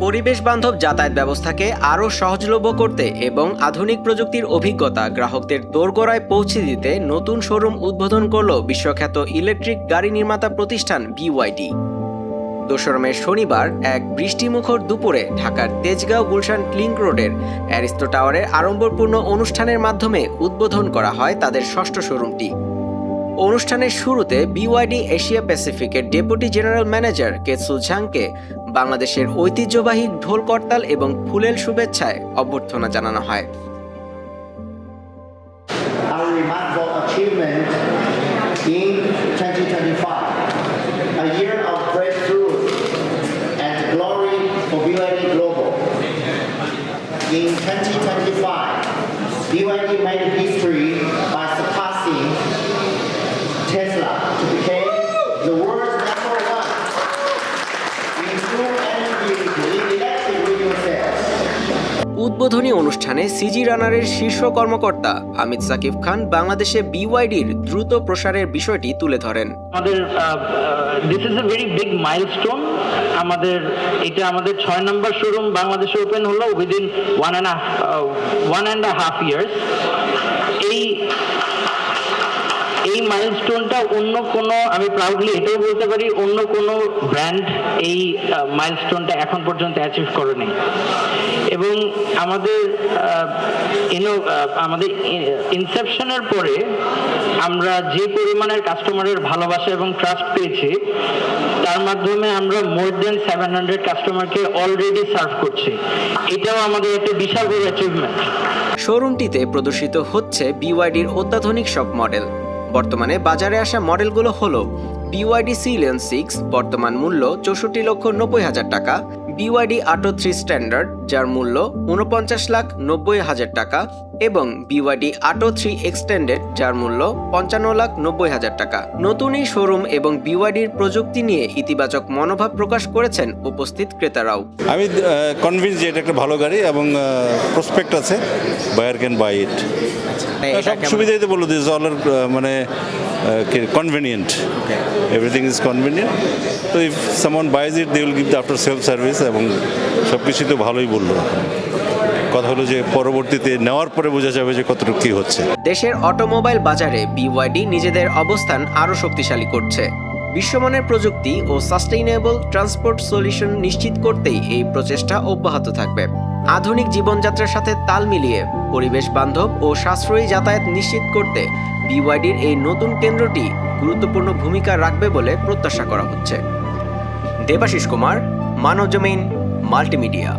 পরিবেশ বান্ধব যাতায়াত ব্যবস্থাকে আরও সহজলভ্য করতে এবং আধুনিক প্রযুক্তির অভিজ্ঞতা গ্রাহকদের দোরগোড়ায় পৌঁছে দিতে নতুন শোরুম উদ্বোধন করল বিশ্বখ্যাত ইলেকট্রিক গাড়ি নির্মাতা প্রতিষ্ঠান BYD। 2 মে শনিবার এক বৃষ্টিমুখর দুপুরে ঢাকার তেজগাঁও গুলশান লিংক রোডের অ্যারিস্টো টাওয়ারের আড়ম্বরপূর্ণ অনুষ্ঠানের মাধ্যমে উদ্বোধন করা হয় তাদের ষষ্ঠ শোরুমটি। অনুষ্ঠানের শুরুতে BYD এশিয়া প্যাসিফিকের ডেপুটি জেনারেল ম্যানেজার কেতসু ঝাংকে বাংলাদেশের ঐতিহ্যবাহী ঢোল করতাল এবং ফুলেল শুভেচ্ছায় অভ্যর্থনা জানানো হয়। Our remarkable achievement in 2025, a year of breakthrough and glory for BYD Global. In 2025, BYD made history by surpassing Tesla to become the world's #1 in true energy in electric vehicle sales. উদ্বোধনী অনুষ্ঠানে CG রানারের শীর্ষ কর্মকর্তা আমিত সাকিব খান বাংলাদেশে BYDর দ্রুত প্রসারের বিষয়টি তুলে ধরেন। আমাদের this is a very big milestone. এটা আমাদের 6 নম্বর শোরুম বাংলাদেশে ওপেন হলো উইদিন 1.5 ইয়ার্স। এই মাইলস্টোনটা অন্য কোনো, আমি প্রাউডলি এটাও বলতে পারি, অন্য কোনো ব্র্যান্ড এই মাইলস্টোনটা এখন পর্যন্ত অ্যাচিভ করেনি। এবং আমাদের ইনসেপশনের পরে আমরা যে পরিমাণের কাস্টমারের ভালোবাসা এবং ট্রাস্ট পেয়েছি, তার মাধ্যমে আমরা মোর দেন 700 কাস্টমারকে অলরেডি সার্ভ করছি। এটাও আমাদের একটা বিশাল বড় অ্যাচিভমেন্ট। শোরুমটিতে প্রদর্শিত হচ্ছে BYDর অত্যাধুনিক সব মডেল। বর্তমানে বাজারে আসা মডেলগুলো হলো BYD Ceylon 6 বর্তমান মূল্য 64,90,000 টাকা, BYD Atto 3 স্ট্যান্ডার্ড যার মূল্য 49,90,000 টাকা এবং BYD Atto 3 এক্সটেন্ডেড যার মূল্য 55,90,000 টাকা। নতুন এই শোরুম এবং BYDর প্রযুক্তি নিয়ে ইতিবাচক মনোভাব প্রকাশ করেছেন উপস্থিত ক্রেতারাও। আমি কনভিন্স যে এটা একটা ভালো গাড়ি এবং প্রসপেক্ট আছে, বায়ার ক্যান বাই ইট। সব সুবিধাই তো বললো, দিস অল মানে কনভিনিয়েন্ট, এভরিথিং ইজ কনভিনিয়েন্ট। তো if someone buys it they will give the after self service এবং সব কিছুই তো ভালোই বললো। কথা হলো যে পরবর্তীতে নেওয়ার পরে বোঝা যাবে যে কতটুকু কী হচ্ছে। দেশের অটোমোবাইল বাজারে BYD নিজেদের অবস্থান আরও শক্তিশালী করছে। বিশ্বমানের প্রযুক্তি ও সাস্টেইনেবল ট্রান্সপোর্ট সলিউশন নিশ্চিত করতেই এই প্রচেষ্টা অব্যাহত থাকবে। আধুনিক জীবনযাত্রার সাথে তাল মিলিয়ে পরিবেশ বান্ধব ও সাশ্রয়ী যাতায়াত নিশ্চিত করতে BYDর এই নতুন কেন্দ্রটি গুরুত্বপূর্ণ ভূমিকা রাখবে বলে প্রত্যাশা করা হচ্ছে। দেবাশিস কুমার, মানবজমিন, মাল্টিমিডিয়া।